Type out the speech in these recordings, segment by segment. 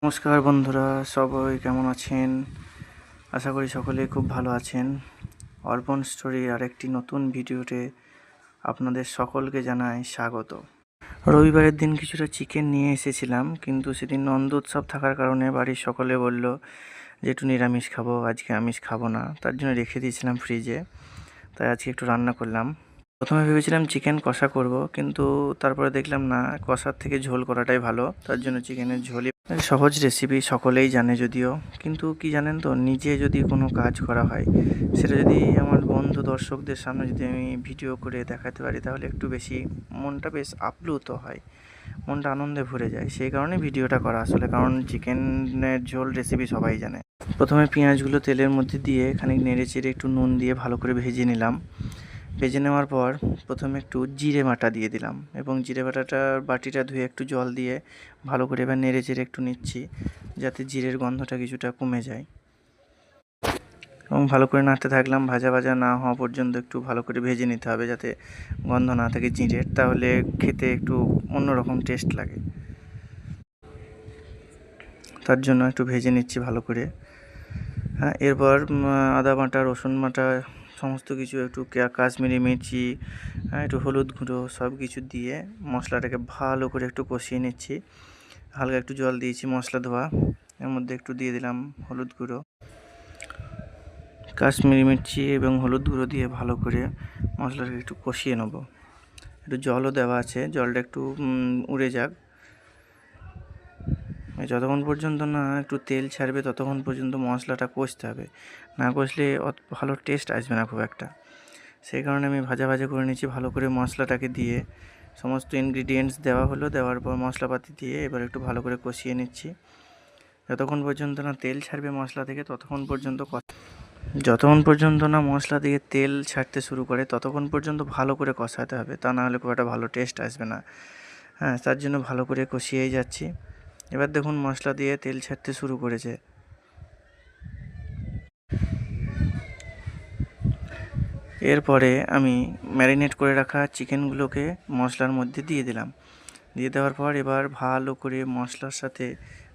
নমস্কার বন্ধুরা, সবাই কেমন আছেন? আশা করি সকলেই খুব ভালো আছেন। অর্পণ স্টোরির আরেকটি নতুন ভিডিওতে আপনাদের সকলকে জানাই স্বাগত। রবিবারের দিন কিছুটা চিকেন নিয়ে এসেছিলাম, কিন্তু সেদিন নন্দোৎসব থাকার কারণে বাড়ির সকলে বলল যে একটু নিরামিষ খাবো, আজকে আমিষ খাবো না। তার জন্য রেখে দিয়েছিলাম ফ্রিজে, তাই আজকে একটু রান্না করলাম। প্রথমে ভেবেছিলাম চিকেন কষা করব, কিন্তু তারপরে দেখলাম না, কষার থেকে ঝোল করাটাই ভালো। তার জন্য চিকেনের ঝোলই সহজ রেসিপি, সকলেই জানে যদিও, কিন্তু কি জানেন তো, নিজে যদি কোনো কাজ করা হয়, সেটা যদি আমার বন্ধু দর্শকদের সামনে যদি আমি ভিডিও করে দেখাতে পারি, তাহলে একটু বেশি মনটা বেশ আপ্লুত হয়, মনটা আনন্দে ভরে যায়। সেই কারণে ভিডিওটা করা আসলে, কারণ চিকেনের ঝোল রেসিপি সবাই জানে। প্রথমে পেঁয়াজগুলো তেলের মধ্যে দিয়ে খানিক নেড়ে চেড়ে একটু নুন দিয়ে ভালো করে ভেজে নিলাম। ভেজে নেওয়ার পর প্রথমে একটু জিরে বাটা দিয়ে দিলাম, এবং জিরে বাটাটার বাটিটা ধুয়ে একটু জল দিয়ে ভালো করে এবার নেড়ে চেড়ে একটু নিচ্ছি, যাতে জিরের গন্ধটা কিছুটা কমে যায়। এবং ভালো করে নাড়তে থাকলাম, ভাজা ভাজা না হওয়া পর্যন্ত একটু ভালো করে ভেজে নিতে হবে, যাতে গন্ধ না থাকে জিরের, তাহলে খেতে একটু অন্যরকম টেস্ট লাগে। তার জন্য একটু ভেজে নিচ্ছি ভালো করে। হ্যাঁ, এরপর আদা বাটা, রসুন বাটা, সমস্ত কিছু, একটু কাশ্মীরি মির্চি, একটু হলুদ গুঁড়ো, সব কিছু দিয়ে মশলাটাকে ভালো করে একটু কষিয়ে নিচ্ছি। হালকা একটু জল দিয়েছি মশলা ধোয়া, এর মধ্যে একটু দিয়ে দিলাম হলুদ গুঁড়ো, কাশ্মীরি মির্চি এবং হলুদ গুঁড়ো দিয়ে ভালো করে মশলাটাকে একটু কষিয়ে নেব। একটু জলও দেওয়া আছে, জলটা একটু উড়ে যাক। যতক্ষণ পর্যন্ত না একটু তেল ছাড়বে ততক্ষণ পর্যন্ত মশলাটা কষতে হবে, না কষলে ভালো টেস্ট আসবে না খুব একটা। সেই কারণে আমি ভাজা ভাজা করে নিচ্ছি ভালো করে। মশলাটাকে দিয়ে সমস্ত ইনগ্রিডিয়েন্টস দেওয়া হলো, দেওয়ার পর মশলাপাতি দিয়ে এবার একটু ভালো করে কষিয়ে নিচ্ছি, যতক্ষণ পর্যন্ত না তেল ছাড়বে মশলা থেকে ততক্ষণ পর্যন্ত। যতক্ষণ পর্যন্ত না মশলা দিয়ে তেল ছাড়তে শুরু করে ততক্ষণ পর্যন্ত ভালো করে কষাতে হবে, তা না হলে খুব একটা ভালো টেস্ট আসবে না। হ্যাঁ, তার জন্য ভালো করে কষিয়েই যাচ্ছি। এবার দেখুন মশলা দিয়ে তেল ছাড়তে শুরু করেছে। এরপরে আমি ম্যারিনেট করে রাখা চিকেনগুলোকে মশলার মধ্যে দিয়ে দিলাম। দিয়ে দেওয়ার পর এবার ভালো করে মশলার সাথে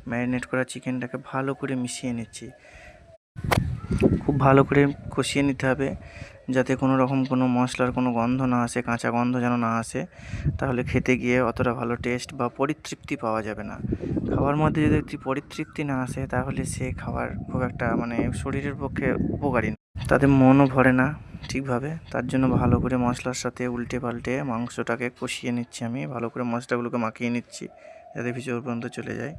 ম্যারিনেট করা চিকেনটাকে ভালো করে মিশিয়ে নিচ্ছি। খুব ভালো করে কষিয়ে নিতে হবে, যাতে কোনো রকম কোনো মশলার কোনো গন্ধ না আসে, কাঁচা গন্ধ যেন না আসে, তাহলে খেতে গিয়ে অতটা ভালো টেস্ট বা পরিতৃপ্তি পাওয়া যাবে না। খাওয়ার মধ্যে যদি একটি পরিতৃপ্তি না আসে, তাহলে সে খাবার খুব একটা শরীরের পক্ষে উপকারী না, তাতে মনও ভরে না ঠিকভাবে। তার জন্য ভালো করে মশলার সাথে উল্টে পাল্টে মাংসটাকে কষিয়ে নিচ্ছি, আমি ভালো করে মশলাগুলোকে মাখিয়ে নিচ্ছি, যাতে ভিতর পর্যন্ত চলে যায়।